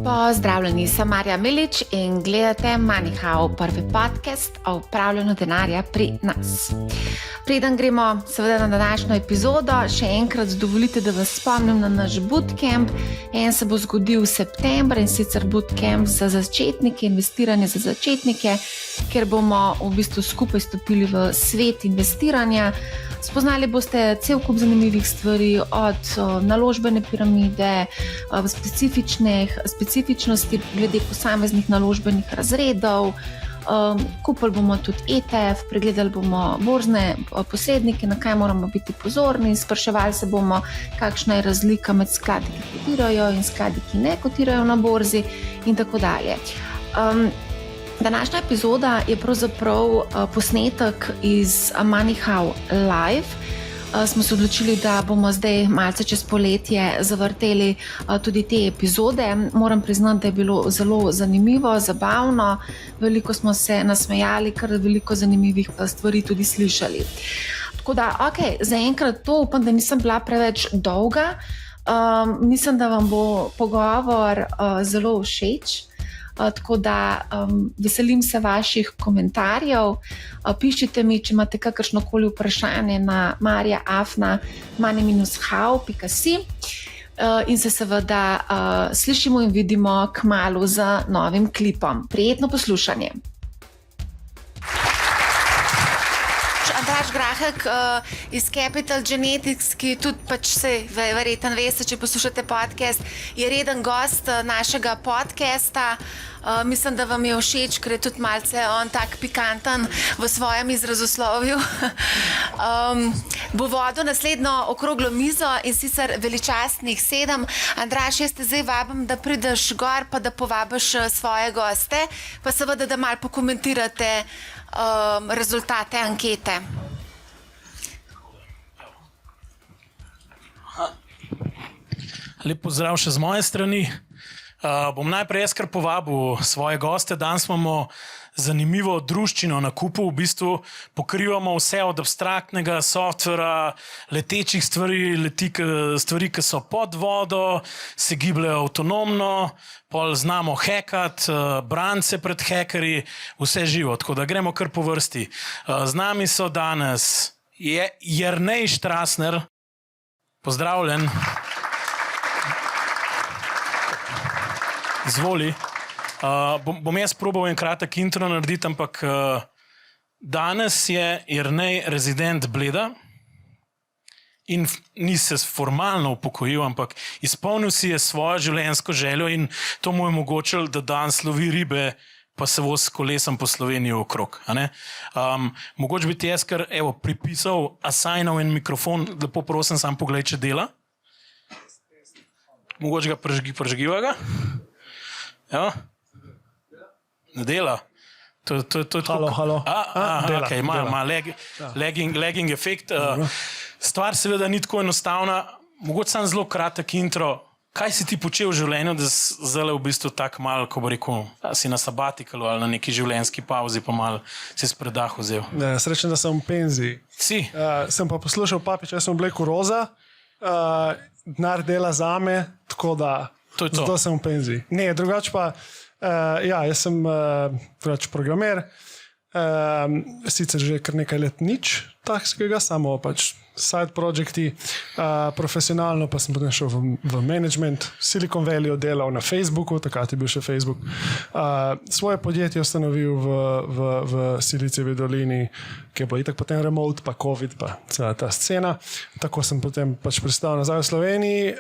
Pozdravljeni, sem Marja Milič in gledate MoneyHow, prvi podcast o upravljanju denarja pri nas. Preden gremo seveda na današnjo epizodo, še enkrat dovolite, da vas spomnim na naš bootcamp. En se bo zgodil v septembru in sicer bootcamp za začetnike, investiranje za začetnike, kjer bomo v bistvu skupaj stopili v svet investiranja. Spoznali boste cel kup zanimivih stvari, od naložbene piramide, specifičnosti glede posameznih naložbenih razredov. Kupili bomo tudi ETF, pregledali bomo borzne posrednike, na kaj moramo biti pozorni, spraševali se bomo, kakšna je razlika med skladi, ki kotirajo in skladi, ki ne kotirajo na borzi in tako dalje. Današnja epizoda je pravzaprav posnetek iz MoneyHow Live. Smo se odločili, da bomo zdaj malce čez poletje zavrteli tudi te epizode. Moram priznati, da je bilo zelo zanimivo, zabavno. Veliko smo se nasmejali, kar veliko zanimivih stvari tudi slišali. Tako da, zaenkrat to, upam, da nisem bila preveč dolga. Mislim, da vam bo pogovor zelo všeč. Tako da veselim se vaših komentarjev. Pišite mi, če imate kakršnokoli vprašanje na marja@money-how.si in se seveda slišimo in vidimo kmalu z novim klipom. Prijetno poslušanje. Andraž Grahek iz Capital Genetics, ki tudi verjetno veste, če poslušate podcast, je reden gost našega podcasta. Mislim, da vam je všeč, ker je tudi malce on tak pikanten v svojem izrazoslovju. Bo vodil naslednjo okroglo mizo in sicer veličastnih 7. Andraž, jaz te zdaj vabim, da prideš gor, pa da povabiš svoje goste, pa seveda, da malo pokomentirate rezultate ankete. Lep pozdrav še z moje strani. Bom najprej jaz kar povabil svoje goste. Danes imamo zanimivo druščino na kupu. V bistvu pokrivamo vse od abstraktnega softvera, letečih stvari, stvari, ki so pod vodo, se gibljajo avtonomno, pol znamo hekati, braniti se pred hekerji, vse živo. Tako da gremo kar po vrsti. Z nami so danes Jernej Štrasner. Pozdravljen. Izvoli. Bom jaz probal en kratek intro narediti, ampak danes je Jernej rezident Bleda in ni se formalno upokojil, ampak izpolnil si je svojo življenjsko željo in to mu je omogočilo, da danes lovi ribe, pa se vozi s kolesom po Sloveniji okrog. Mogoče bi ti jaz kar pripisal, assignal en mikrofon, lepo prosim, sam poglej, če dela. Mogoče ga prežgiva ga. Ja? Ne dela? Halo. Okay, ima lagging efekt. Stvar seveda ni tako enostavna. Mogoče sam zelo kratek intro. Kaj si ti počel v življenju, da zdaj v bistvu tako malo, ko bo rekel, si na sabatikalu ali na neki življenjski pauzi, pa malo si predah vzel? Srečen, da sem v penziji. Si? Sem pa poslušal papiča, jaz sem obleko roza, denar dela zame, tako da zato sem v penziji. Ne, drugače pa, jaz sem programer, sicer že kar nekaj let nič takega, samo pač side projekti, profesionalno pa sem potem šel v management, Silicon Valley delal na Facebooku, takrat je bil še Facebook. Svoje podjetje ustanovil v Silicijevi dolini, ki je bilo itak potem remote, pa COVID, pa cela ta scena. Tako sem potem pač pristal nazaj v Sloveniji.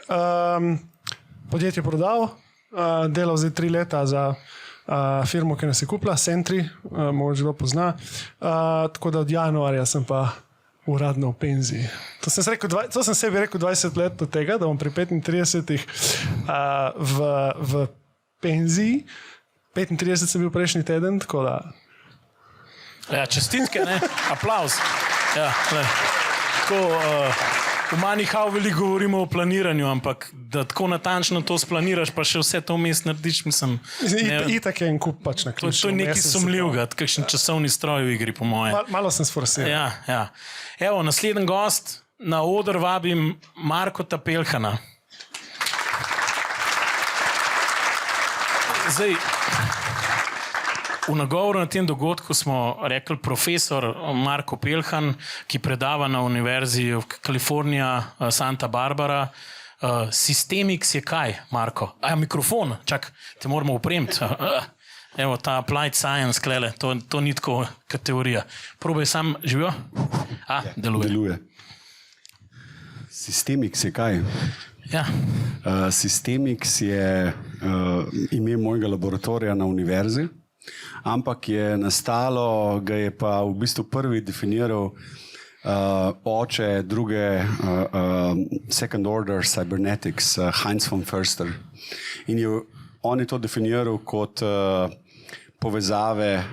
Podjetje prodal, delal zdaj 3 leta za firmo, ki nas je kupila, Sentry, mogoče kdo pozna. Tako da od januarja sem pa uradno v penziji. To sem sebi rekel 20 let do tega, da bom pri 35 v penziji. 35 sem bil prejšnji teden, tako da... Čestitke, ne? Aplauz. Tako... V MoneyHow veliko govorimo o planiranju, ampak da tako natančno to splaniraš, pa še vse to vmes narediš, mislim... Itak je en kup pač na ključu. To je nekaj sumljivega, kakšen časovni stroj v igri, po moje. Malo sem sforsiral. Ja. Evo, naslednji gost, na oder vabim Markota Peljhana. Zdaj, v nagovoru na tem dogodku smo rekli profesor Marko Pelhan, ki predava na Univerzi v Kalifornija, Santa Barbara. Systemics je kaj, Marko? Mikrofon, čak, te moramo opremiti. Evo, ta applied science, klele, to ni tako kot teorija. Probaj sam, živijo? Deluje. Systemics je kaj? Ja. Systemics je ime mojega laboratorija na univerzi, ampak je nastalo, ga je pa v bistvu prvi definiral oče druge second order cybernetics, Heinz von Förster. In on je to definiral kot povezave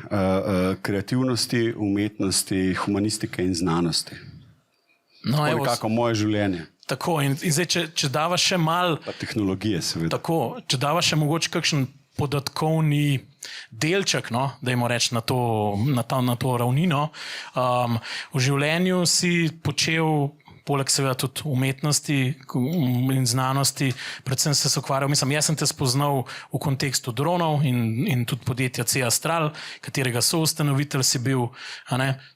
kreativnosti, umetnosti, humanistike in znanosti. No, to je nekako moje življenje. Tako, in zdaj, če dava še mal... Pa tehnologije, seveda. Tako, če dava še mogoče kakšen podatkovni delček, no, dajmo reči na to ravnino. V življenju si počel, poleg seveda tudi umetnosti in znanosti, predvsem se ukvarjal, jaz sem te spoznal v kontekstu dronov in tudi podjetja C-Astral, katerega soustanovitelj si bil,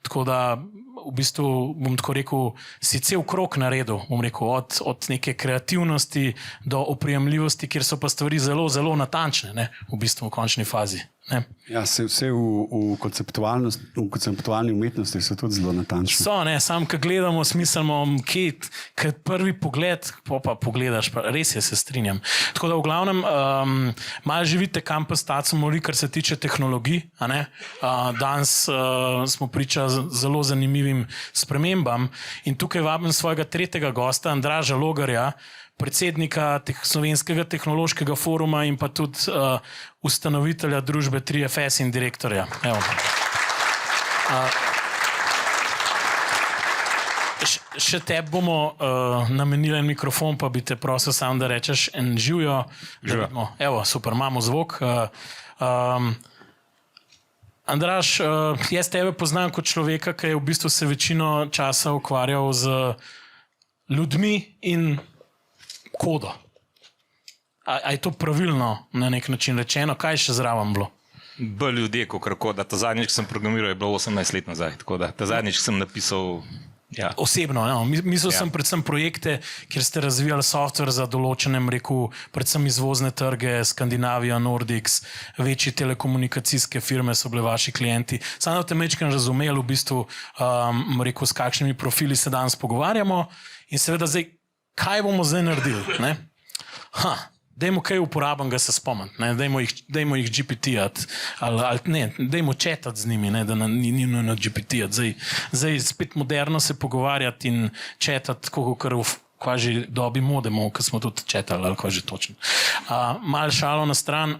tako da v bistvu, bom tako rekel, si cel krog naredil, bom rekel, od neke kreativnosti do oprijemljivosti, kjer so pa stvari zelo, zelo natančne, ne, v bistvu v končni fazi. Ne. Ja, vse v konceptualni umetnosti so tudi zelo natančne. So, ne, sam, ko gledamo, smiselno, kaj prvi pogled, pa pogledaš, pa res se strinjam. Tako da v glavnem, malo živite kampus Tacomori, kar se tiče tehnologij, danes smo priča zelo zanimivim spremembam in tukaj vabim svojega tretjega gosta, Andraža Logarja, predsednika Slovenskega tehnološkega foruma in pa tudi ustanovitelja družbe 3FS in direktorja. Evo. Še tebi bomo namenili en mikrofon, pa bi te prosil sam, da rečeš en živjo. Evo, super, imamo zvok. Andraž, jaz tebe poznam kot človeka, ki je v bistvu se večino časa ukvarjal z ljudmi in kodo. A je to pravilno na nek način rečeno? Kaj je še zraven bilo? Bolj ljudje, kot koda. Ta zadnjič, ki sem programiral, je bilo 18 let nazaj. Tako da ta zadnjič, ki sem napisal... Ja. Osebno, no. Mislil sem predvsem projekte, kjer ste razvijali software za določenem, predvsem izvozne trge, Skandinavija, Nordics, večji telekomunikacijske firme so bile vaši klienti. Samo da te mečkam razumeli v bistvu, s kakšnimi profili se danes pogovarjamo in seveda zdaj, kaj bomo zdaj naredili? Ne? Dajmo kaj uporabnega se spomniti, dajmo jih GPT-at, ali ne, dajmo chatati z njimi, da ni nujno GPT-at. Zdaj spet moderno se pogovarjati in chatati, kar v kvaži dobi modemov, ki smo tudi chatali, ali kvaži točno. Malo šalo na stran,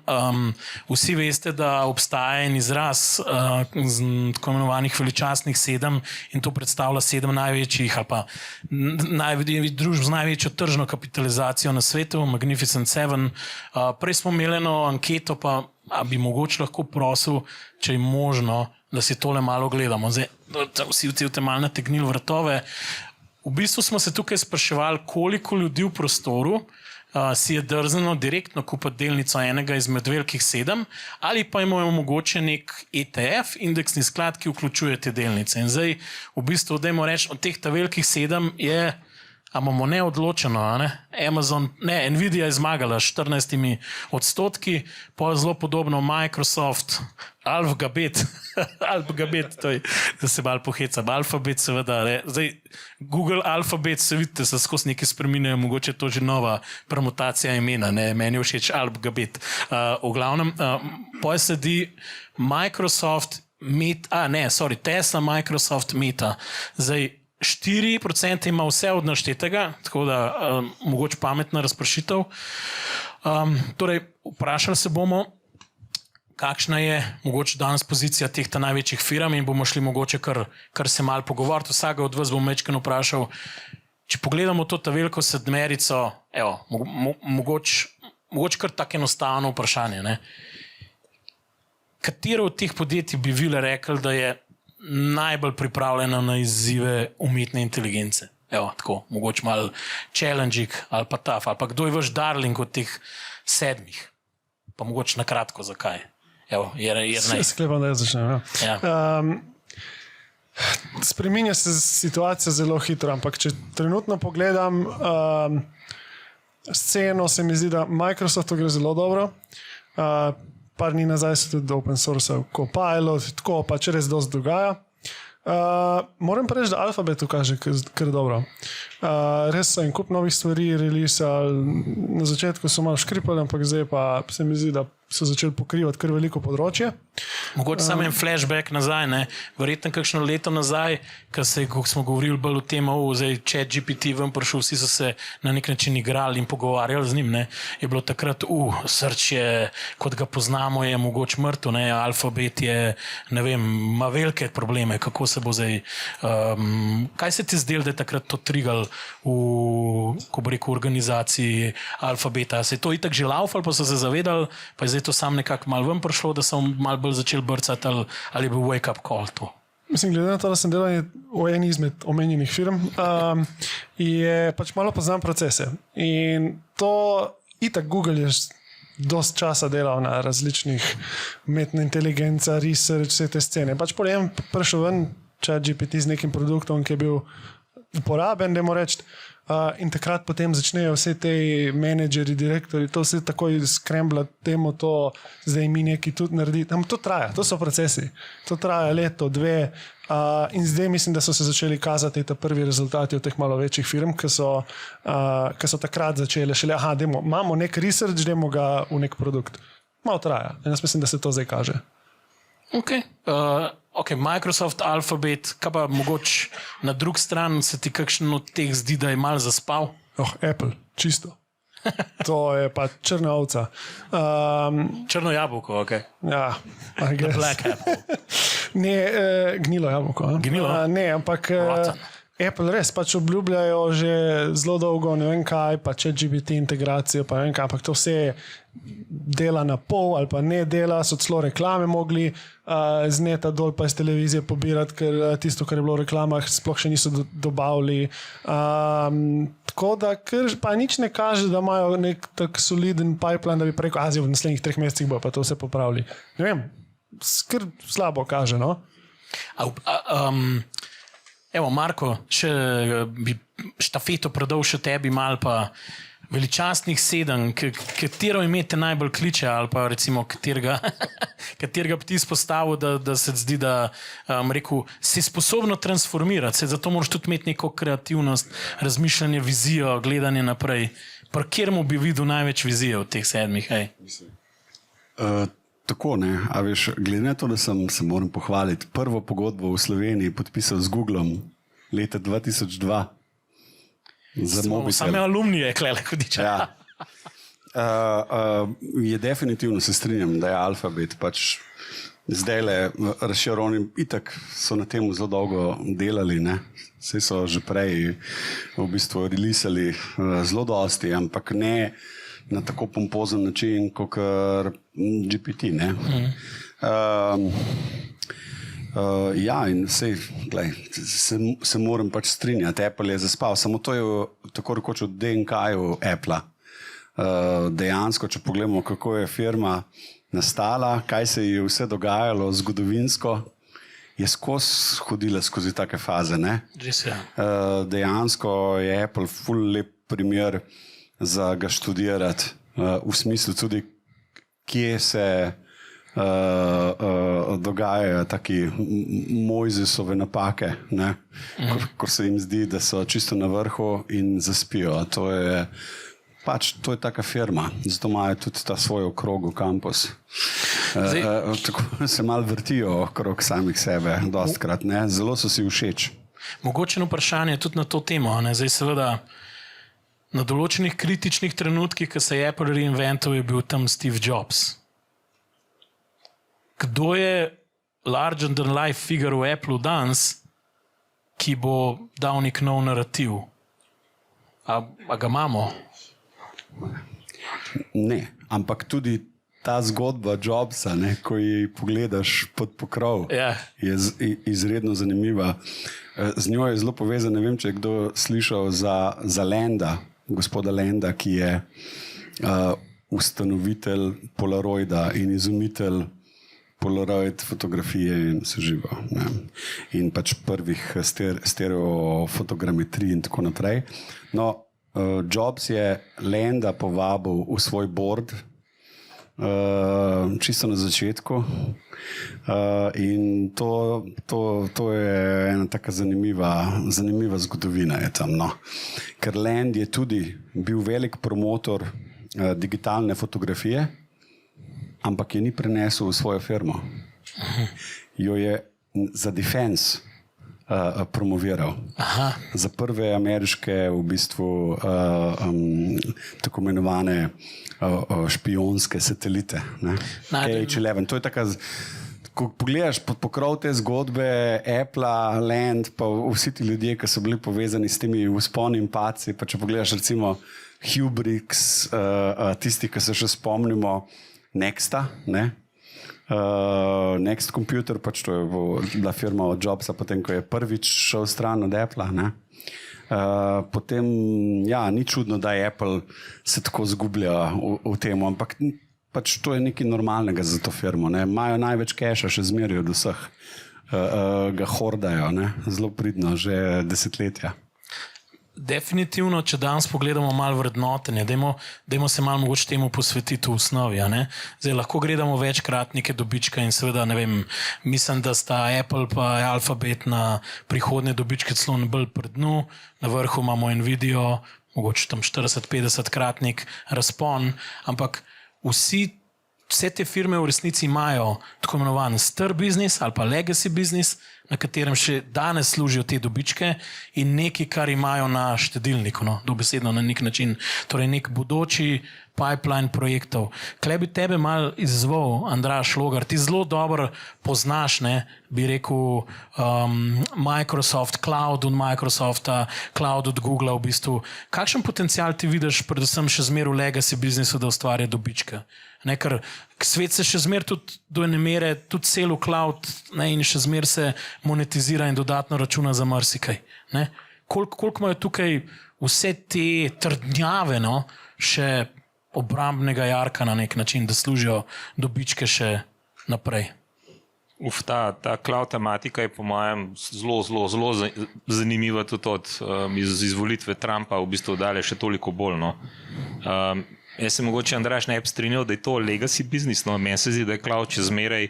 vsi veste, da obstaja en izraz tako imenovanih veličastnih 7 in to predstavlja 7 največjih ali pa družb z največjo tržno kapitalizacijo na svetu, Magnificent 7. Prej smo imeli eno anketo, pa bi mogoče lahko prosil, če je možno, da si tole malo gledamo. Zdaj, vsi te malo nategnili vratove. V bistvu smo se tukaj spraševali, koliko ljudi v prostoru si je drznilo direktno kupiti delnico enega izmed velikih 7 ali pa imajo mogoče nek ETF, indeksni sklad, ki vključuje te delnice. In zdaj, v bistvu, dajmo reči, od teh velikih 7 je, a imamo neodločeno, Nvidia je zmagala 14%, pa zelo podobno Microsoft, Alphabet, to je, da se malo pohecam, Alphabet seveda, zdaj Google Alphabet, se vidite, se skozi nekaj spreminjajo, mogoče to že nova permutacija imena, meni je všeč Alphabet. V glavnem, poj sedi Microsoft, Tesla, Microsoft, Meta, zdaj 4% ima vse od naštetega, tako da mogoče pametna razpršitev. Torej, vprašali se bomo, kakšna je mogoče danes pozicija teh največjih firm in bomo šli mogoče kar se malo pogovoriti. Vsega od vas bom večkrat vprašal, če pogledamo to veliko sedmerico, mogoče kar tako enostavno vprašanje. Ne? Katero od teh podjetij bi vi rekli, da je najbolj pripravljena na izzive umetne inteligence? Evo, tako, mogoče malo challenging ali pa tough, ali pa kdo je vaš darling od teh 7? Pa mogoče na kratko, zakaj? Evo, Jernej. Sklepam, da jaz začnem. Ja. Spreminja se situacija zelo hitro, ampak če trenutno pogledam sceno, se mi zdi, da Microsoftu gre zelo dobro. Par dni nazaj so tudi open source Copilot, tako pač res dosti dogaja. Moram pa reči, da Alphabet kaže kar dobro. Res so en kup novih stvari releasali, na začetku so malo škripali, ampak zdaj pa se mi zdi, da so začeli pokrivati kar veliko področje. Mogoče samo en flashback nazaj, ne? Verjetno kakšno leto nazaj, ko smo govorili bolj o tem, zdaj ChatGPT ven prišel, vsi so se na nek način igrali in pogovarjali z njim, ne? Je bilo takrat, Search je, kot ga poznamo, je mogoče mrtev, ne? Alphabet je, ne vem, ima velike probleme, kako se bo zdaj, kaj se ti zdelo, da je takrat to trigal ko bo rekel, organizaciji Alphabeta? Se je to itak že laufal, pa so se zavedali, pa je zdaj to sam nekako malo ven prišlo, da so malo bolj začeli brcati, ali je bil wake up call to? Mislim, glede na to, da sem delal v eni izmed omenjenih firm, je pač malo poznam procese. In to itak Google je dost časa delal na različnih umetna inteligenca, research, vse te scene. Pač potem prišel ven ChatGPT z nekim produktom, ki je bil uporaben, da moram reči, in takrat potem začnejo vse te menedžeri, direktori, to vse takoj skremblati, temu to zdaj mi neki tudi narediti. To traja, to so procesi. To traja leto, dve in zdaj mislim, da so se začeli kazati te prvi rezultati od teh malo večjih firm, ki so takrat začeli šele, imamo nek research, dajmo ga v nek produkt. Malo traja. In jaz mislim, da se to zdaj kaže. Ok, Microsoft, Alphabet, kaj pa mogoče na drugi strani se ti kakšen od teh zdi, da je malo zaspal? Apple, čisto. To je pa črna ovca. Črno jabolko, ok. Ja, I guess. The Black Apple. Ne, gnilo jabolko. Gnilo? Ne, ampak Apple res pač obljubljajo že zelo dolgo, ne vem kaj, pa ChatGPT integracijo, pa ne vem kaj, ampak to vse dela na pol ali pa ne dela, so celo reklame mogli z neta dol pa iz televizije pobirati, ker tisto, kar je bilo v reklamah, sploh še niso dobavili. Tako da, ker pa nič ne kaže, da imajo nek tak soliden pipeline, da bi preko Azije v naslednjih 3 mesecih bo pa to vse popravili. Ne vem, skrb slabo kaže, no? Evo, Marko, če bi štafeto predal še tebi malo, pa veličastnih 7, katero ime te najbolj kliče, ali pa recimo katerega bi ti izpostavil, da se zdi, da rekel, si sposobno transformirati, zato moraš tudi imeti neko kreativnost, razmišljanje, vizijo, gledanje naprej. Pa kjer mu bi videl največ vizije v teh 7? Hej? Tako, ne. A veš, glede na to, da se moram pohvaliti, prvo pogodbo v Sloveniji podpisal z Googlom leta 2002. Same alumnije, klele hudiče. Ja. Je definitivno, se strinjam, da je Alphabet pač zdaj le razširjeni, itak so na tem zelo dolgo delali, ne. Vse so že prej v bistvu releasali zelo dosti, ampak ne na tako pompozen način, kot GPT, ne. Ja, in vse, glej, se moram pač strinjati, Apple je zaspal, samo to je tako rekoč v DNK-ju Apple-a. Dejansko, če pogledamo, kako je firma nastala, kaj se je vse dogajalo zgodovinsko, je hodila skozi take faze, ne. Dejansko je Apple ful lep primer za ga študirati, v smislu tudi, kje se dogajajo taki Mojzesove napake, ne? Ko se jim zdi, da so čisto na vrhu in zaspijo. To je taka firma, zato imajo tudi ta svoj okrog v kampus. Tako se malo vrtijo okrog samih sebe, dostkrat, ne? Zelo so si všeč. Mogoče vprašanje tudi na to temo, ne? Zdaj seveda na določenih kritičnih trenutkih, ko se je Apple reinvental, je bil tam Steve Jobs. Kdo je larger than life figure v Apple danes, ki bo dal nek nov narativ? A ga imamo? Ne, ampak tudi ta zgodba Jobsa, ne, ko ji pogledaš pod pokrov, je izredno zanimiva. Z njo je zelo povezan, ne vem, če je kdo slišal za Landa, gospoda Landa, ki je ustanovitelj Polaroida in izumitelj Polaroid fotografije in vse živo. Ne. In pač prvih stereofotogrametrij in tako naprej. No, Jobs je Landa povabil v svoj board čisto na začetku in to je ena taka zanimiva zgodovina je tam, no. Ker Land je tudi bil velik promotor digitalne fotografije, ampak je ni prenesel v svojo firmo. Jo je za defense promoviral. Aha. Za prve ameriške v bistvu tako imenovane špijonske satelite. KH-11. To je taka, ko pogledaš pod pokrov te zgodbe Apple, Land, pa vsi ti ljudje, ki so bili povezani s temi vzponi in padci, pa če pogledaš recimo Hubris, tisti, ki se še spomnimo Nexta, ne? Next Computer, pač to je bila firma od Jobsa, potem ko je prvič šel stran od Apple, ne? Potem, ja, ni čudno, da je Apple se tako zgublja v tem, ampak pač to je nekaj normalnega za to firmo, ne? Imajo največ keša, še zmerijo od vseh, ga hordajo, ne? Zelo pridno, že desetletja. Definitivno, če danes pogledamo malo vrednotenje, dajmo se malo mogoče temu posvetiti v osnovi. Zdaj lahko gledamo večkratnike dobička in seveda, ne vem, mislim, da sta Apple pa Alphabet na prihodnje dobičke celo bolj pri dnu, na vrhu imamo Nvidio, mogoče tam 40-50 kratnik razpon, ampak vse te firme v resnici imajo tako imenovan star biznis ali pa legacy biznis, na katerem še danes služijo te dobičke in nekaj, kar imajo na štedilniku, no, dobesedno na nek način, torej nek bodoči pipeline projektov. Kle bi tebe mal izzval, Andraž Logar, ti zelo dobro poznaš, ne, bi rekel, Microsoft Cloud od Microsofta, Cloud od Googlea v bistvu. Kakšen potencial ti vidiš, predvsem še zmer v legacy biznisu, da ustvarja dobičke? Ne, ker svet se še zmer tudi do ene mere, tudi cel v cloud, ne, in še zmer se monetizira in dodatno računa za marsikaj. Koliko imajo tukaj vse te trdnjave, no, še obrambnega jarka na nek način, da služijo dobičke še naprej? Ta cloud tematika je po mojem zelo zanimiva tudi od izvolitve Trumpa, v bistvu dalje še toliko bolj. No. Jaz se mogoče, Andraž, ne bi strinjal, da je to legacy biznis, no, meni se zdi, da je cloud čezmeraj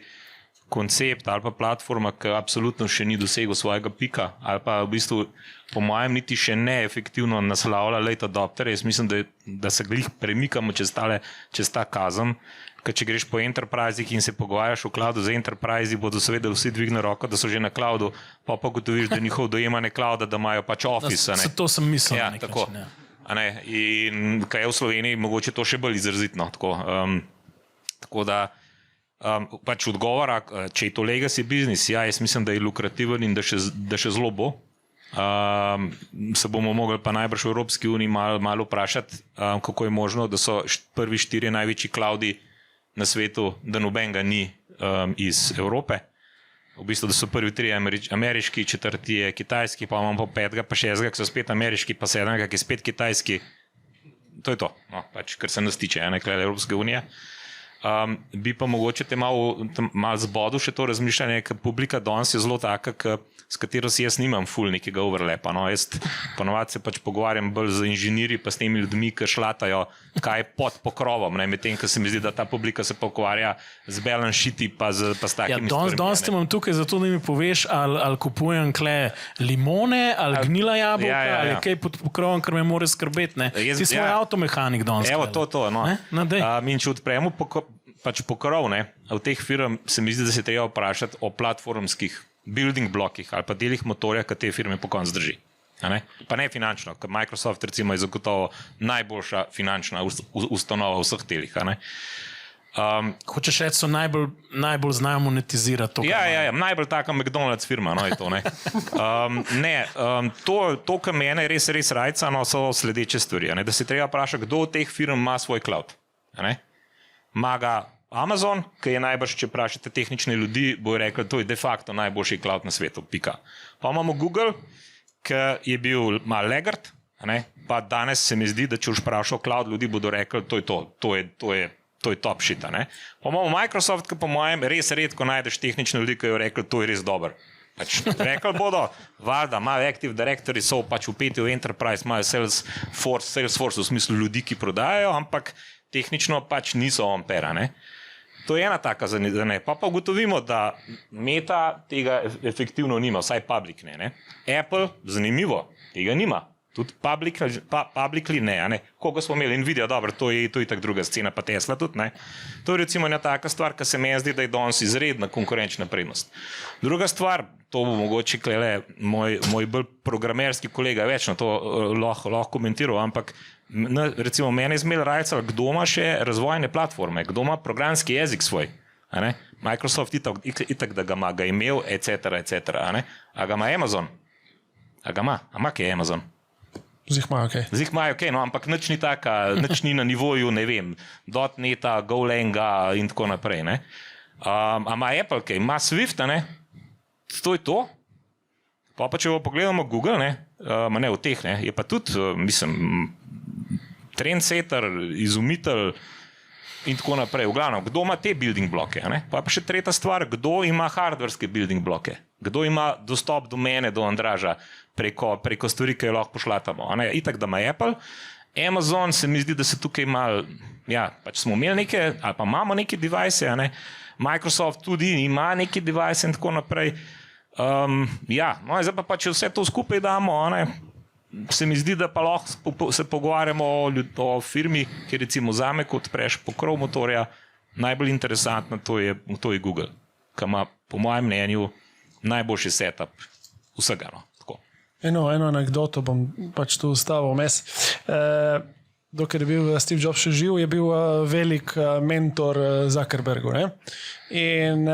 koncept ali pa platforma, ki absolutno še ni dosegel svojega pika, ali pa v bistvu po mojem niti še ne efektivno naslavlja late adopterje. Jaz mislim, da se glih premikamo čez ta kazen, ker če greš po enterprisih in se pogovarjaš v cloudu z enterprisi, bodo seveda vsi dvigne roko, da so že na cloudu, pa gotoviš, da njihov dojemanje clouda, da imajo pač Office. To sem mislil. Ja, tako. Način, ja. In kaj je v Sloveniji, mogoče to še bolj izrazitno. Tako da pač odgovora, če je to legacy biznis, ja, jaz mislim, da je lukrativen in da še zelo bo. Se bomo mogli pa najbrž v Evropski uniji malo vprašati, kako je možno, da so prvi 4 največji cloudi na svetu, da nobenega ni iz Evrope. V bistvu, da so prvi 3 ameriški, 4 je kitajski, pa imamo pa 5, pa 6, ki so spet ameriški, pa 7, ki je spet kitajski. To je to, no, pač, kar se nas tiče, nekaj Evropske unije. Bi pa mogoče te malo zbodil še to razmišljanje, ker publika danes je zelo taka, s katero si jaz nimam ful nekega overlapa. No. Jaz ponovadi se pač pogovarjam bolj z inženirji pa s temi ljudmi, ki šlatajo, kaj je pod pokrovom. Medtem, ko se mi zdi, da ta publika se pogovarja z balance sheeti pa s takimi stvarmi. Danes te imam tukaj zato, da mi poveš, ali kupujem kle limone, ali gnila jabolka, ali kaj pod pokrovom, ker me mora skrbeti. Ti si moj avtomehanik danes. Evo, to. No. In če odpremo pač pokrov, v teh firm se mi zdi, da se treba vprašati o platformskih building blokih ali pa delih motorja, ki te firme po koncu drži. Pa ne finančno, ker Microsoft recimo je zagotovo najboljša finančna ustanova v vseh telih. Hočeš reči, so najbolj znajo monetizirati to. Ja, najbolj taka McDonald's firma, no je to. To, kar mene res rajca, no, so sledeče stvari. Da se treba vprašati, kdo od teh firm ima svoj cloud. Ima ga Amazon, ki je najbrž, če vprašate tehnične ljudi, bojo rekli, to je de facto najboljši cloud na svetu, pika. Pa imamo Google, ki je bil malo legard, Pa danes se mi zdi, da če boš vprašal cloud, ljudi bodo rekli, to je top shit. Pa imamo Microsoft, ki po mojem res redko najdeš tehnične ljudi, ki jo rekli, to je res dober. Rekli bodo, valjda, imajo Active Directory, so pač upeti v Enterprise, imajo Salesforce v smislu ljudi, ki prodajajo, ampak tehnično pač niso on-pera. To je ena taka zanimiva. Pa ugotovimo, da Meta tega efektivno nima, vsaj public ne. Apple, zanimivo, tega nima. Tudi publicly ne. Koga smo imeli? Nvidia, dobro, to je itak druga scena, pa Tesla tudi ne. To je recimo ena taka stvar, ki se meni zdi, da je danes izredna konkurenčna prednost. Druga stvar, to bo mogoče moj bolj programerski kolega več na to lahko komentiral, ampak recimo mene je zmel rajcal, kdo ima še razvojne platforme, kdo ima programski jezik svoj. Microsoft itak, da ga ima, ga imel, etc. A ga ima Amazon? A ga ima? A ima kaj Amazon? Zih imajo, okay, no, ampak nič ni na nivoju, ne vem, .NET-a, Golanga in tako naprej. A ima Apple kaj? Ima Swift, ne? To je to. Pa če pogledamo Google, ne v teh, je pa tudi, mislim, trendsetter, izumitelj in tako naprej. V glavnem, kdo ima te building bloke? Pa še tretja stvar, kdo ima hardverske building bloke? Kdo ima dostop do mene, do Andraža, preko stvari, ki jo lahko pošlatamo? Itak, da ima Apple. Amazon se mi zdi, da se tukaj malo, pač smo imeli neke, ali pa imamo neke device, Microsoft tudi ima neke device in tako naprej. Zdaj pa če vse to skupaj damo, se mi zdi, da pa lahko se pogovarjamo o firmi, ki recimo zame, kot preš pokrov motorja, najbolj interesantna, to je Google, ki ima po mojem mnenju najboljši setup vsega. Eno anekdoto bom pač tu ustavil vmes. Dokler je bil Steve Jobs še živ, je bil velik mentor Zuckerbergu. In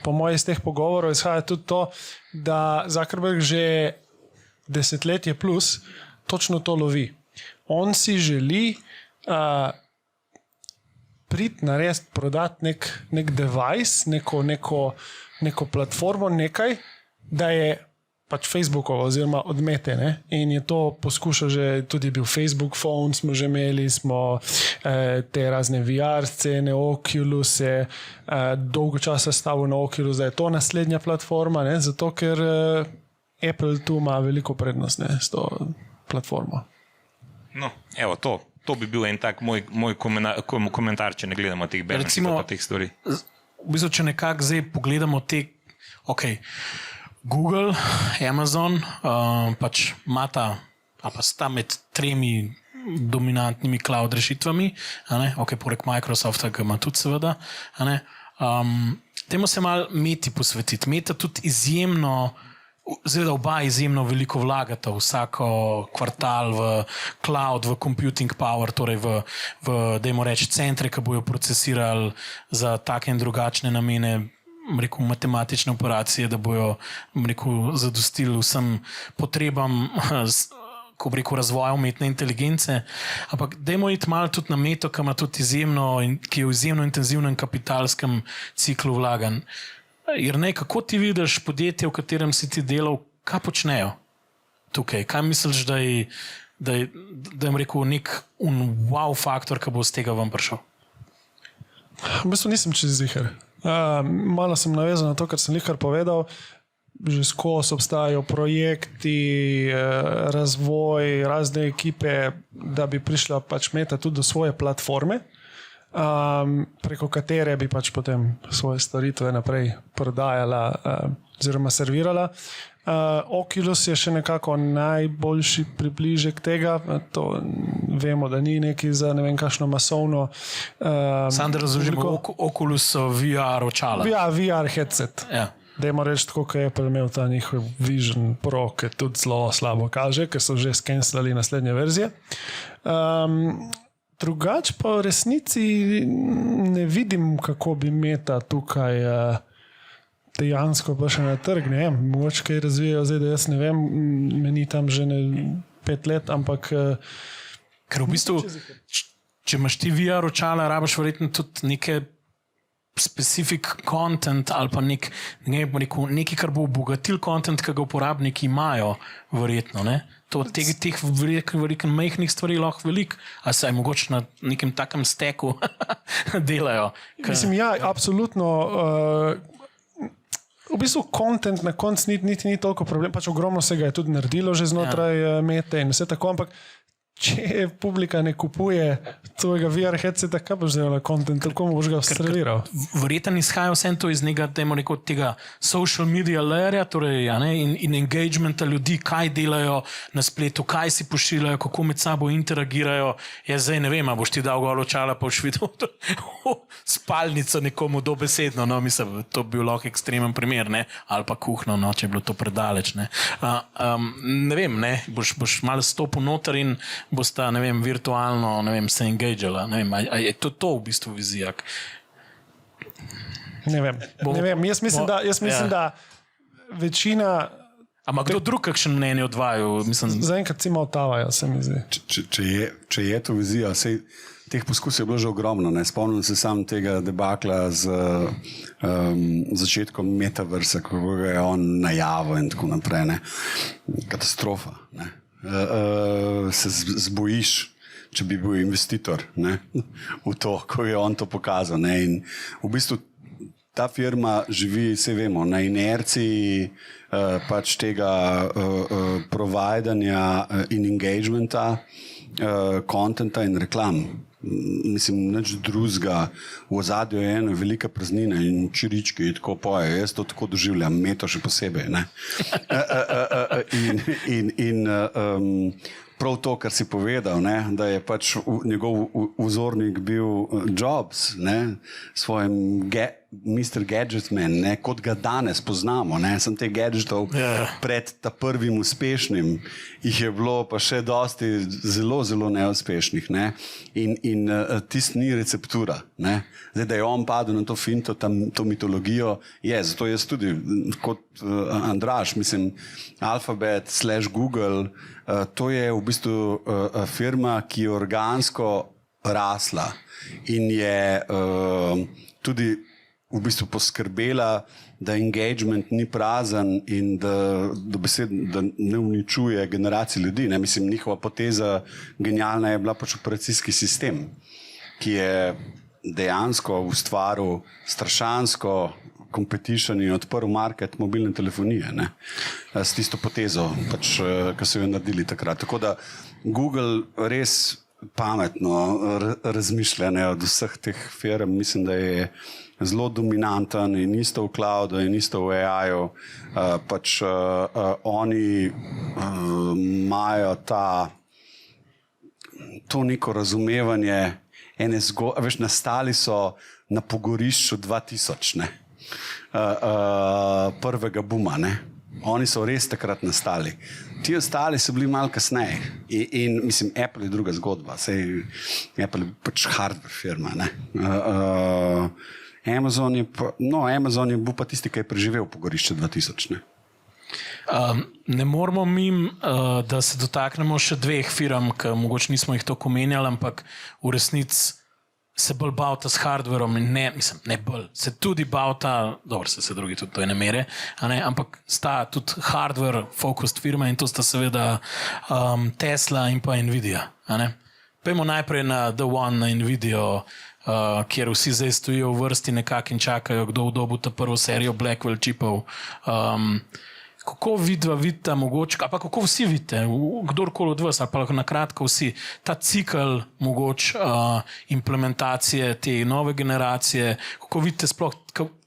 po mojem iz teh pogovorov izhaja tudi to, da Zuckerberg že desetletje plus točno to lovi. On si želi priti, narediti, prodati nek device, neko platformo, nekaj, da je pač Facebookova oziroma od Mete. In je to poskušal že, tudi bil Facebook Phone, smo že imeli, smo te razne VR scene, Oculus je dolgo časa stavil na Oculus, da je to naslednja platforma, zato ker Apple tu ima veliko prednost s to platformo. No, evo to bi bil en tak moj komentar, če ne gledamo teh benefitov pa teh stvari. V bistvu, če nekako zdaj pogledamo te, Google, Amazon, pač imata, pa sta med tremi dominantnimi cloud rešitvami, poleg Microsofta, ki ima tudi seveda. Temu se malo Meti posvetiti. Meta tudi izjemno, zelo oba izjemno veliko vlagata vsako kvartal v cloud, v computing power, torej v dajmo reči, centre, ki bojo procesirali za take in drugačne namene, matematične operacije, da bojo zadostili vsem potrebam razvoja umetne inteligence. Ampak dajmo iti malo tudi na Meto, ki je v izjemno intenzivnem kapitalskem ciklu vlagan. Jernej, kako ti vidiš podjetje, v katerem si ti delal, kaj počnejo tukaj? Kaj misliš, da je nek wow faktor, ki bo z tega vam prišel? V bistvu nisem čez ziher. Malo sem navezan na to, kar sem likar povedal. Že skozi obstajajo projekti, razvoj, razne ekipe, da bi prišla pač Meta tudi do svoje platforme, preko katere bi pač potem svoje storitve naprej prodajala oziroma servirala. Oculus je še nekako najboljši približek tega, to vemo, da ni neki za ne vem kakšno masovno. Sam da razložimo, Oculus VR očala. VR headset. Dajmo reči tako, kot je Apple imel ta njihov Vision Pro, ki tudi zelo slabo kaže, ker so že skenslali naslednje verzije. Drugač pa v resnici ne vidim, kako bi Meta tukaj dejansko pa še na trg, ne vem, mogoče kaj razvijajo zdaj, da jaz ne vem, meni tam že 5 let, ampak... Ker v bistvu, če imaš ti VR očala, rabiš verjetno tudi neke specific content ali pa nekaj, kar bo obogatil content, ki ga uporabniki imajo, verjetno, ne? teh velikih majhnih stvari lahko veliko, a saj mogoče na nekem takem steku delajo. Mislim, ja, absolutno. V bistvu content na koncu niti ni toliko problem, pač ogromno se ga je tudi naredilo že znotraj Mete in vse tako, ampak če publika ne kupuje tvojega VR headseta, kaj boš delal na content, kako boš ga ustreliral? Verjetno izhaja vse to iz tega social media layerja, torej, in engagementa ljudi, kaj delajo na spletu, kaj si pošiljajo, kako med sabo interagirajo. Jaz zdaj ne vem, a boš ti dal golo očala, pa boš videl spalnico nekomu dobesedno, no, mislim, to bi bil lahko ekstremen primer, ne, ali pa kuhno, no, če je bilo to predaleč, ne. Ne vem, ne, boš malo stopil noter in bosta, ne vem, virtualno, ne vem, se engageala, ne vem, a je to v bistvu vizija? Ne vem, jaz mislim, da večina... Ampak kdo drug kakšen mnenje odvajal? Zaenkrat si malo tavajo, se mi zdi. Če je to vizija, sej teh poskusov je bilo že ogromno. Ne? Spomnim se sam tega debakla z začetkom metaversa, kako ga je on najavil in tako naprej. Ne? Katastrofa. Ne? Se zbojiš, če bi bil investitor, ne? V to, ko je on to pokazal. Ne? In v bistvu ta firma živi, vse vemo, na inerciji pač tega providanja in engagementa, contenta in reklam. Mislim, nič drugega. V ozadju je ena velika praznina in čirički tako pojejo. Jaz to tako doživljam, Meto še posebej. Ne? Prav to, kar si povedal, ne, da je pač njegov vzornik bil Jobs, ne, svojim Mr. Gadgetman, ne, kot ga danes poznamo. Ne, sem te gadgetov pred ta prvim uspešnim, jih je bilo pa še dosti zelo, zelo neuspešnih. Ne, in tist ni receptura. Ne. Zdaj, da je on padel na to finto, to mitologijo, zato jaz tudi kot Andraž, mislim, Alphabet / Google, to je v bistvu firma, ki je organsko rasla in je tudi v bistvu poskrbela, da engagement ni prazen in da ne uničuje generacij ljudi. Ne? Mislim, njihova poteza genialna je bila pač operacijski sistem, ki je dejansko ustvaril strašansko competition in odprl market mobilne telefonije, ne? S tisto potezo, pač, ki so jo naredili takrat. Tako da Google res pametno razmišlja, ne, od vseh teh firm. Mislim, da je zelo dominanten in isto v cloudu in isto v AI-ju. Pač oni imajo to neko razumevanje veš, nastali so na pogorišču 2000, ne? Prvega buma, ne? Oni so res takrat nastali. Ti ostali so bili malo kasneje. In mislim, Apple je druga zgodba. Sej, Apple je pač hardware firma, ne? Amazon je bil pa tisti, ki je preživel pogorišče 2000, ne? Ne moramo mimo, da se dotaknemo še dveh firm, ki mogoče nismo jih toliko omenjali, ampak v resnici se bolj bavta s hardverom in ne bolj, se tudi bavta, dobro, se drugi tudi to je namere, ampak sta tudi hardware focused firma in to sta seveda Tesla in pa Nvidia. Pojmo najprej na The One, na Nvidia, kjer vsi zdaj stojijo v vrsti nekako in čakajo, kdo v dobu ta prvo serijo Blackwell čipov. Kako vidite mogoče, ali pa kako vsi vidite, kdorkoli od vas, ali pa na kratko vsi, ta cikl mogoče implementacije te nove generacije, kako vidite sploh,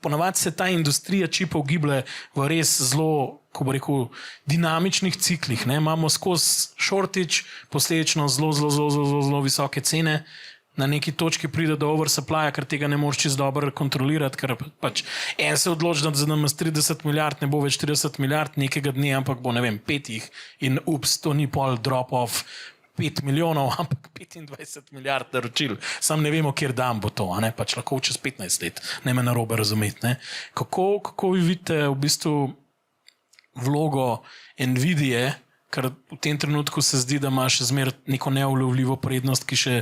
ponavadi se ta industrija čipov giblje v res zelo, ko bo rekel, dinamičnih ciklih, ne? Imamo skozi shortage, posledično zelo visoke cene, na neki točki pride do oversupply, ker tega ne moreš čisto dobro kontrolirati, ker pač en se odloči, da za nas 30 milijard ne bo več 30 milijard nekega dne, ampak bo, ne vem, 5 in to ni pol drop-off 5 milijonov, ampak 25 milijard naročil. Sam ne vemo, kjer dan bo to, pač lahko čez 15 let, ne me narobe razumeti. Ne? Kako vi vidite v bistvu vlogo Nvidije, ker v tem trenutku se zdi, da ima še zmer neko neulovljivo prednost, ki še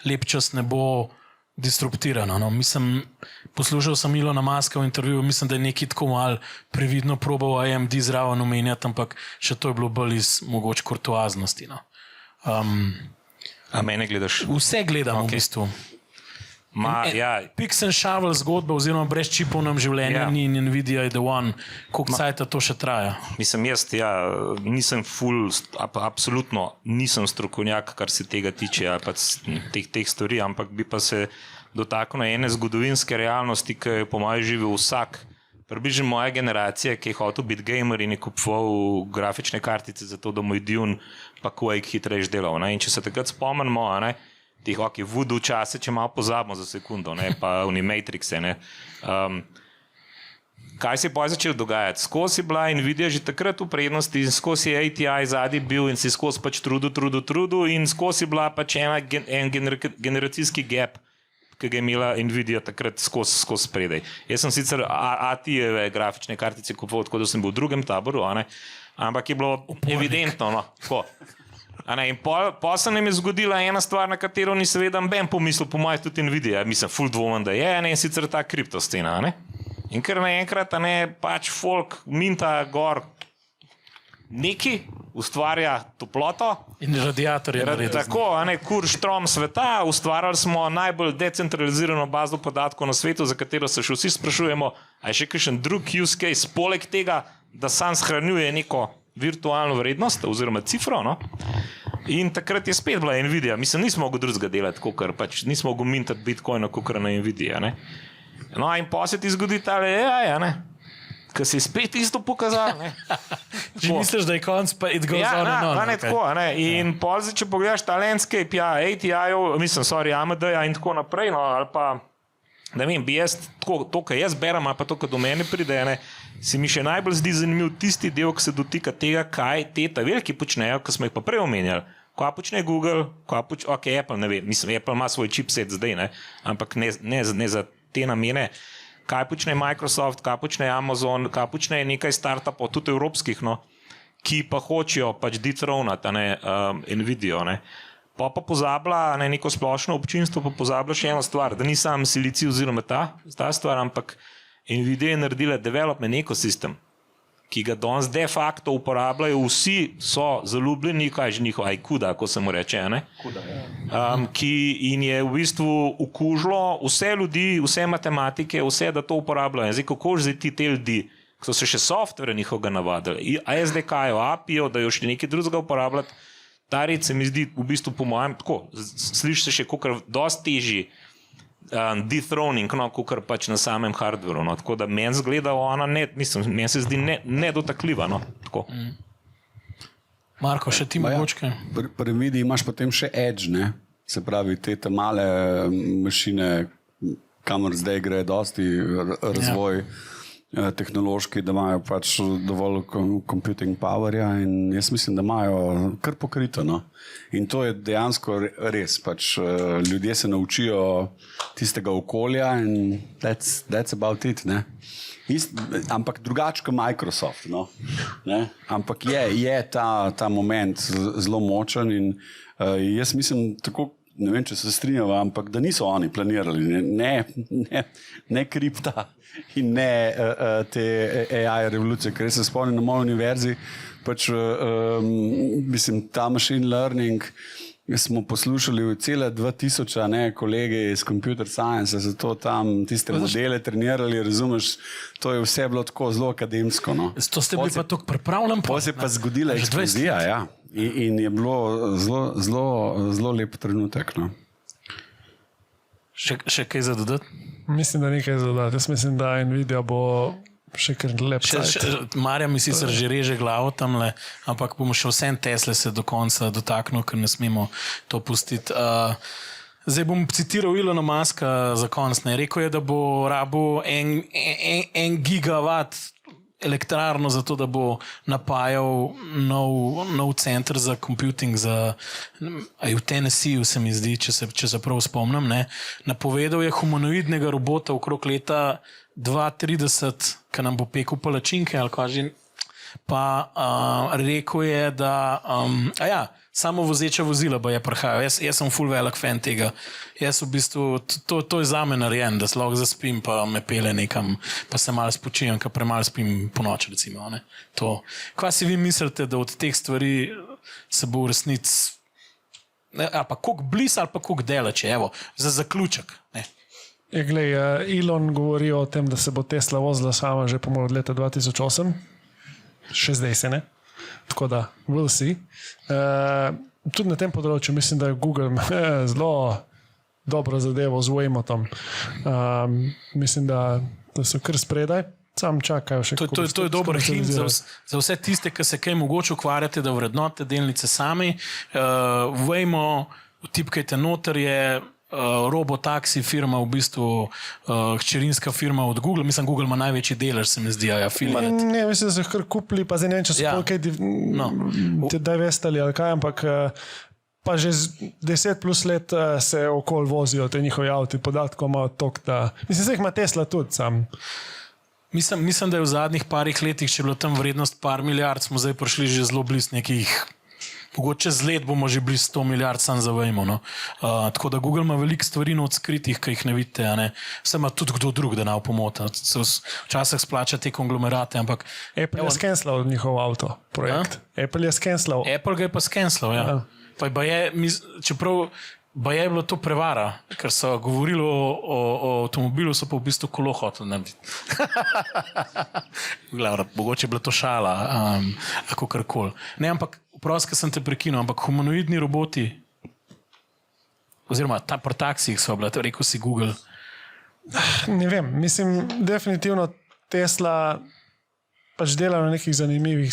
lep čas ne bo disruptirano. No. Mislim, poslušal sem Ilona Muska v intervjuju, mislim, da je nekaj tako malo previdno probal AMD zraven omenjati, ampak še to je bilo bolj iz mogoče kurtoaznosti. No. A mene gledaš? Vse gledam v bistvu. Pix and shovel zgodba, oziroma brez čipovnem življenju ni Nvidia the one, koliko cajta to še traja. Mislim, nisem absolutno nisem strokovnjak, kar se tega tiče, pa teh stvari, ampak bi pa se dotaknil ene zgodovinske realnosti, ki je po mojem živel vsak, približno moja generacija, ki je hotel biti gamer in je kupoval grafične kartice za to, da mu je Dune pa Quake hitreje delal. In če se takrat spomnimo, tih voodoo čase, če malo pozabimo za sekundo, pa Matrixe. Kaj se je potem začelo dogajati? Skozi je bila Nvidia že takrat v prednosti in skozi je ATI zadnji bil in si skozi pač trudil in skozi je bila pač en generacijski gap, ki ga je imela Nvidia takrat skozi spredaj. Jaz sem sicer ATI-jeve grafične kartice kupoval, tako da sem bil v drugem taboru, ampak je bilo evidentno, tako. In pol se nam je zgodila ena stvar, na katero ni seveda ben pomislil, po mojem tudi Nvidia, mislim, ful dvomem, da je, in sicer ta kriptoscena. In ker naenkrat pač folk minta gor neki, ustvarja toploto. In radiator je naredil. Tako, kur štrom sveta, ustvarjali smo najbolj decentralizirano bazo podatkov na svetu, za katero se še vsi sprašujemo, a je še kakšen drug use case, poleg tega, da sam shranjuje neko virtualno vrednost oziroma cifro. In takrat je spet bila Nvidia. Mislim, nismo mogli drugega delati, pač nismo mogli mintati Bitcoina, kakor na Nvidia. In pa se ti zgodi tale AI, ki se je spet isto pokazal. Že misliš, da je konc, pa it goes on and on. Tako, in pa če pogledaš ta landscape, ATI-ov, AMD-ja in tako naprej, ali pa ne vem, bi jaz, to, kar jaz berem, ali pa to, kar do mene pride, se mi še najbolj zdi zanimiv tisti del, ki se dotika tega, kaj te veliki počnejo, ki smo jih pa prej omenjali. Kaj počne Google, Apple, ne vem, mislim, Apple ima svoj chipset zdaj, ampak ne za te namene. Kaj počne Microsoft, kaj počne Amazon, kaj počne nekaj startupov, tudi evropskih, ki pa hočejo pač dethronati Nvidio. Pa pozablja neko splošno občinstvo, pa pozablja še eno stvar, da ni sam silicij oziroma ta stvar, ampak Nvidia je naredila development ekosistem, ki ga danes de facto uporabljajo vsi, so zaljubljeni, kaj je že njihov CUDA, ko se mu reče, in je v bistvu okužilo vse ljudi, vse matematike, vse, da to uporabljajo. Zdaj, kako že ti te ljudi, ki so se še software njihovega navadili, SDK-jo, API-jo, da jo še nekaj drugega uporabljati, ta red se mi zdi v bistvu po mojem tako, sliši se še kakor dosti težji dethroning, kakor pač na samem hardveru. Tako da meni zgleda ona, meni se zdi nedotakljiva. Tako. Marko, še ti mogoče? Pri Nvidii imaš potem še edge, se pravi te male mašine, kamor zdaj gre dosti razvoj tehnološki, da imajo pač dovolj computing powerja in jaz mislim, da imajo kar pokrito. In to je dejansko res. Pač, ljudje se naučijo tistega okolja in that's about it. Ampak drugače kot Microsoft. Ampak je ta moment zelo močen in jaz mislim tako, ne vem, če se strinjava, ampak da niso oni planirali, ne kripta in ne te AI revolucije, ker se spomnim na moji univerzi, pač mislim, ta machine learning smo poslušali cele 2000 kolege iz computer science, zato tam tiste modele trenirali, razumeš, to je vse bilo tako zelo akademsko. To ste bili pa tako pripravljeni. Potem se pa zgodila eksplozija, in je bilo zelo lep trenutek. Še kaj za dodati? Mislim, da nekaj za dodati. Jaz mislim, da Nvidia bo še kar lep sajt. Marja mi sicer že reže glavo tamle, ampak bomo še vsem Tesle se do konca dotaknil, ker ne smemo to pustiti. Zdaj bom citiral Ilona Muska za konc. Rekel je, da bo rabil en gigavat elektrarno za to, da bo napajal nov center za computing v Tennesseeju, se mi zdi, če se prav spomnim. Napovedal je humanoidnega robota okrog leta 2030, ki nam bo pekel palačinke ali kaj že. Pa rekel je, da samo vozeča vozila je prihajal. Jaz sem full velik fan tega. Jaz v bistvu, to je za me narejen, da se lahko zaspim, pa me pele nekam, pa se malo spočijem, ker premalo spim po noči, recimo. Ne? To. Kaj si vi mislite, da od teh stvari se bo v resnici, ali pa koliko blizu, ali pa koliko daleč, evo, za zaključek, ne? Elon govori o tem, da se bo Tesla vozila sama že od leta 2008, še zdaj se ne. Tako da, we'll see. Tudi na tem področju mislim, da je Google zelo dobro zadevo z Waymotom. Mislim, da so kar spredaj. Sam čakajo še kako. To je dober hint za vse tiste, ki se kaj mogoče ukvarjate, da vrednote delnice sami. Waymo, vtipkajte noter, je robotaksi firma, v bistvu hčerinska firma od Google. Mislim, Google ima največji delež, se mi zdi, affiliate. Ne, mislim, da so jih kar kupili, pa zdaj ne vem, če so kaj divestali ali kaj, ampak pa že 10+ let se okoli vozijo te njihovi avti, podatkov imajo toliko, da... Mislim, da jih ima Tesla tudi sam. Mislim, da je v zadnjih parih letih, če je bilo tam vrednost par milijard, smo zdaj prišli že zelo blizu nekih, mogoče z let bomo že blizu 100 milijard sam zavejmo. No? Tako da Google ima veliko stvari odskritih, ki jih ne vidite. Ne? Vse ima tudi kdo drug, da nav pomota. Včasih splača te konglomerate, ampak... Apple je skenslal njihov avto, projekt. Apple je skenslal. Apple ga je pa skenslal, ja. Pa je, čeprav... Ba je bilo to prevara, ker so govorili o avtomobilu, so pa v bistvu kolo hoteli narediti. Mogoče je bila to šala, ako karkoli. Ne, ampak, prosti, ker sem te prekinil, ampak humanoidni roboti, oziroma pri taksijih so bila, to rekel si Google. Ne vem, mislim, definitivno Tesla pač dela na nekih zanimivih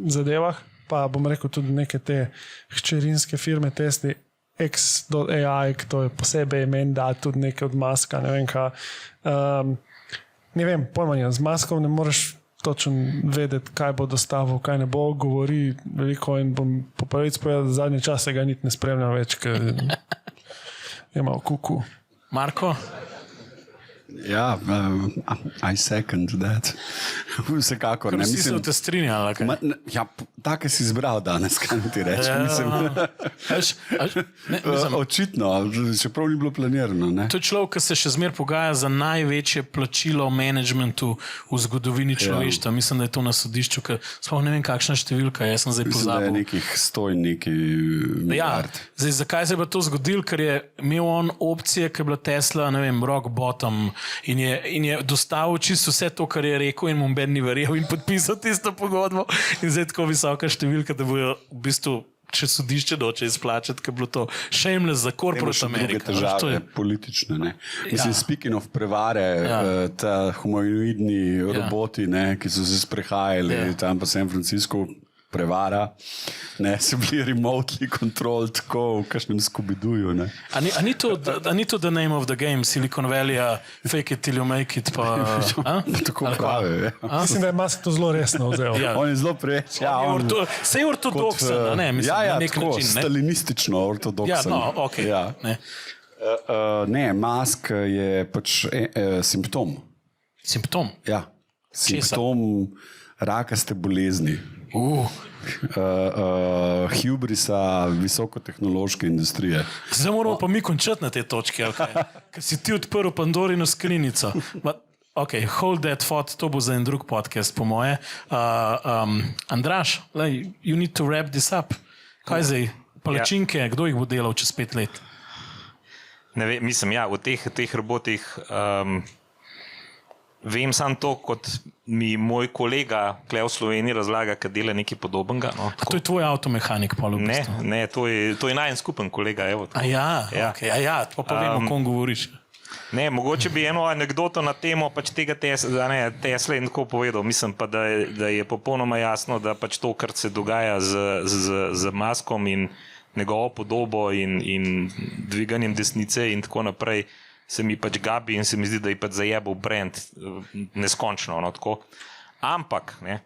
zadevah, pa bom rekel tudi neke te hčerinske firme Tesli, X.AI, to je posebej imen, da tudi nekaj od Muska, ne vem kaj. Ne vem, pojmanja, z Muskom ne moreš točno vedeti, kaj bo dostavil, kaj ne bo, govori veliko in bom po pravici povedal, da zadnje čase ga niti ne spremljam več, ker je malo kuku. Marko? Ja, I second that. Vsekakor. Kaj vsi so te strinjali? Ja, take si izbral danes, kaj ti rečem. Očitno, čeprav ni bilo planirano. Ne? To je človek, ki se še zmer pogaja za največje plačilo managementu v zgodovini človeštva. Mislim, da je to na sodišču, ker sploh ne vem, kakšna številka, jaz sem zdaj pozabil. Mislim, da je nekih 100 in nekaj milijard. Ja, zdaj, zakaj se je pa to zgodil? Ker je imel on opcije, ki je bila Tesla, ne vem, rock bottom, in je dostavil čisto vse to, kar je rekel, in mu Ben ni verjel in podpisal tisto pogodbo. In zdaj tako visoka številka, da bojo v bistvu, če sodišče doče izplačati, ker je bilo to shameless za corporate America. Druge težave, politične. Ne? Mislim, speaking of prevare, ta humanoidni roboti, ne, ki so se sprehajali tam po San Francisco, prevara, ne, so bili remotely controlled, tako v kakšnem Scooby-Dooju. A ni to the name of the game, Silicon Valley, fake it till you make it, pa... Tako pravi. Mislim, da je Musk to zelo resno vzel. On je zelo preveč. Se je ortodoksen, ne? Mislim, ja, na nek tako, način. Stalinistično ortodoksen. Ja, no, ok. Ja. Ne. Ne, Musk je pač simptom. Simptom? Ja, simptom rakaste bolezni. Hubrisa visokotehnološke industrije. Zdaj moramo pa mi končati na tej točki, ker si ti odprl Pandorino skrinjico. Ok, hold that thought, to bo za en drug podcast, po moje. Andraž, you need to wrap this up. Kaj zdaj? Palačinke, kdo jih bo delal čez 5 let? Ne vem, mislim, ja, v teh robotih vem samo to, kot mi moj kolega tukaj v Sloveniji razlaga, kad dela nekaj podobnega. No, to je tvoj avtomehanik, Paul? Ne, to je najen skupen kolega. Evo, pa vemo, o kom govoriš. Ne, mogoče bi eno anekdoto na temo pač tega Tesla in tako povedal. Mislim pa, da je popolnoma jasno, da pač to, kar se dogaja z Muskom in njegovo podobo in dviganjem desnice in tako naprej, se mi pač gabi in se mi zdi, da je pač zajebal brand neskončno. No, tako. Ampak, ne,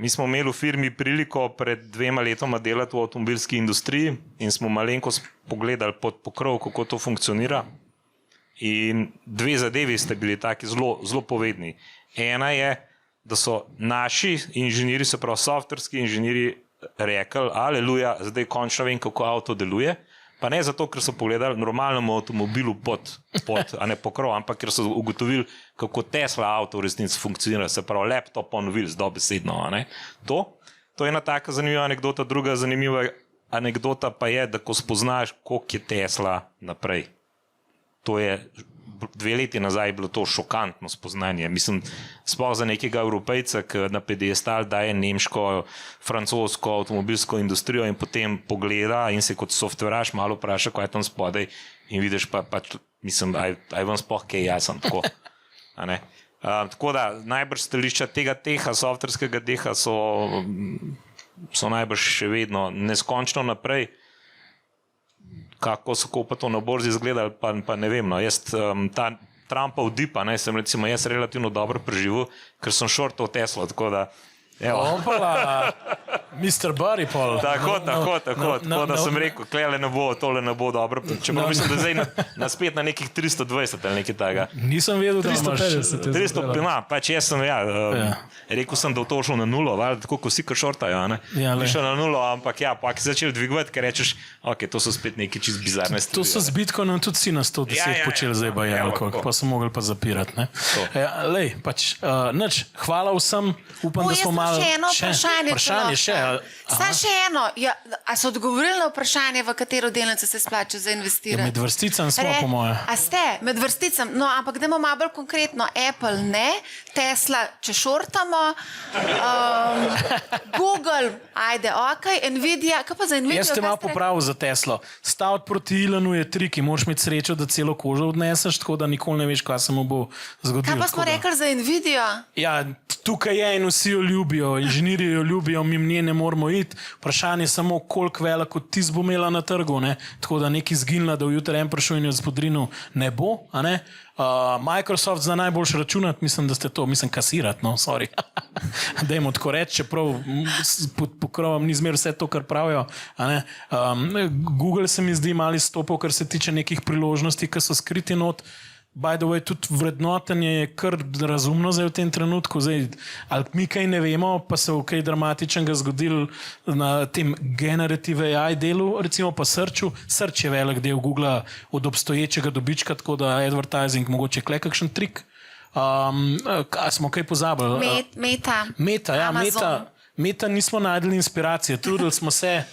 mi smo imeli v firmi priliko pred 2 letoma delati v avtomobilski industriji in smo malenkost pogledali pod pokrov, kako to funkcionira. In 2 zadevi sta bili taki zelo povedni. Ena je, da so naši inženirji, se pravi softverski inženirji, rekli, aleluja, zdaj končno vem, kako avto deluje. Pa ne zato, ker so pogledali normalnemu avtomobilu pod a ne pokrov, ampak ker so ugotovili, kako Tesla avto v resnici funkcionira, se pravi laptop on wheels, dobesedno. To je ena taka zanimiva anekdota. Druga zanimiva anekdota pa je, da ko spoznaš, koliko je Tesla naprej. To je 2 leti nazaj bilo to šokantno spoznanje. Mislim, sploh za nekega Evropejca, ki na pedestal daje nemško, francosko avtomobilsko industrijo in potem pogleda in se kot softveraš malo vpraša, kaj je tam spodaj in vidiš mislim, aj vam sploh kaj jasen. Tako da najbrž stališča tega teha, softverskega deha so najbrž še vedno neskončno naprej. Kako so pa to na borzi izgledali, pa ne vem. Ta Trumpov dip, sem recimo jaz relativno dobro preživel, ker sem shortov Tesla, tako da... Opala, Mr. Barry Paul. Tako da sem rekel, tole ne bo dobro. Čeprav mislim, da zdaj spet na nekih 320 ali nekaj takega. Nisem vedel, da imaš 350. Pač jaz sem, rekel sem, da v to šlo na nulo, tako ko vsi kar shortajo, ni šlo na nulo, ampak pa ki začeli dvigovati, ker rečeš, ok, to so spet neke čist bizarne stvari. To so z Bitcoinom tudi si na 110 počeli zdaj pa so mogli pa zapirati. Lej, pač, hvala vsem, upam, da smo malo... Še eno vprašanje. Še eno. A so odgovorili na vprašanje, v katero delnico se splača za investirati? Med vrsticami smo, po moje. A ste? Med vrsticami. No, ampak dajmo malo bolj konkretno. Apple ne, Tesla, če šortamo, Google, ajde, ok, Nvidia, kaj pa za Nvidia? Jaz te malo popravil za Teslo. Staviti proti Elonu je trik, moraš imeti srečo, da celo kožo odneseš, tako da nikoli ne veš, kaj se mu bo zgodilo. Kaj pa smo rekli za Nvidia? Ja, tukaj je in vsi jo ljubijo. Inženirji jo ljubijo, mi nje ne moramo iti. Vprašanje je samo, koliko veliko tis bo imela na trgu. Tako da neki zginila, da v jutri en prišel in jo spodrinil ne bo. Microsoft zna najboljš računati, mislim, da ste to, kasirati, sorry. Dajmo tako reči, čeprav pod pokrovom ni zmer vse to, kar pravijo. Google se mi zdi mali stopil, kar se tiče nekih priložnosti, ki so skriti not. By the way, tudi vrednotenje je kar razumno zdaj v tem trenutku. Ali mi kaj ne vemo, pa se je kaj dramatičnega zgodilo na tem generative AI delu, recimo pa Searchu. Search je velik del Googlea od obstoječega dobička, tako da advertising mogoče kle kakšen trik. Smo kaj pozabili? Meta, ja, Meta nismo najdeli inspiracije, trudili smo se,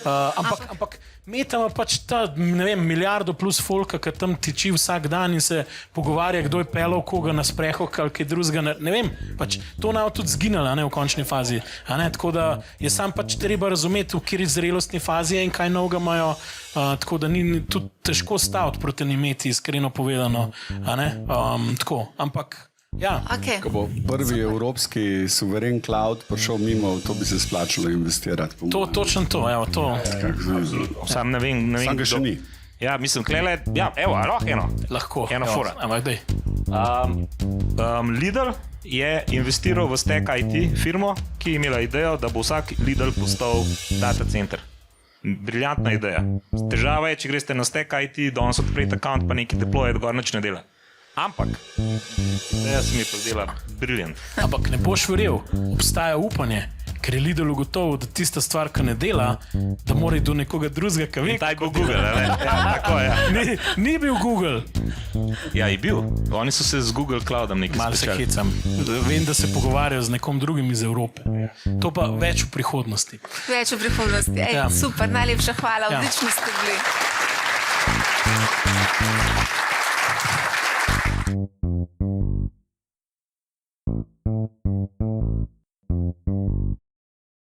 ampak Meta ima pač ta, ne vem, milijardo plus folka, ki tam tiči vsak dan in se pogovarja, kdo je pelal koga na sprehod ali kaj drugega. Ne vem, pač to nam tudi zginalo v končni fazi. Tako da je sam pač treba razumeti, v kateri zrelostni fazi je in kaj novega imajo. Tako da ni tudi težko staviti proti Meti, iskreno povedano. Tako, ampak... Ja. Okay. Ko bo prvi evropski suveren cloud prišel mimo, to bi se splačalo investirati. Točno to, evo to. Sam ne vem, sam ga še ni. Ja, mislim, klele, ja, evo, eno. Lahko. Eno fora. Ampak daj. Lidl je investiral v Stack IT firmo, ki je imela idejo, da bo vsak Lidl postal data center. Briljantna ideja. Težava je, če greste na Stack IT, danes odprete account, pa neki deployet gor nič ne dela. Ampak, ideja se mi je pa zdela briljant. Ampak ne boš verjel, obstaja upanje, ker je Lidl ugotovil, da tista stvar, ki ne dela, da mora do nekoga drugega, ki ve. Taj bo Google, ne? Ja, tako je. Ni bil Google. Ja, je bil. Oni so se z Google Cloudom nekaj malo spečali. Malo se hecam. Vem, da se pogovarjajo z nekom drugim iz Evrope. To pa več v prihodnosti. Več v prihodnosti. Ej, super, najlepša hvala, odlični ste bili.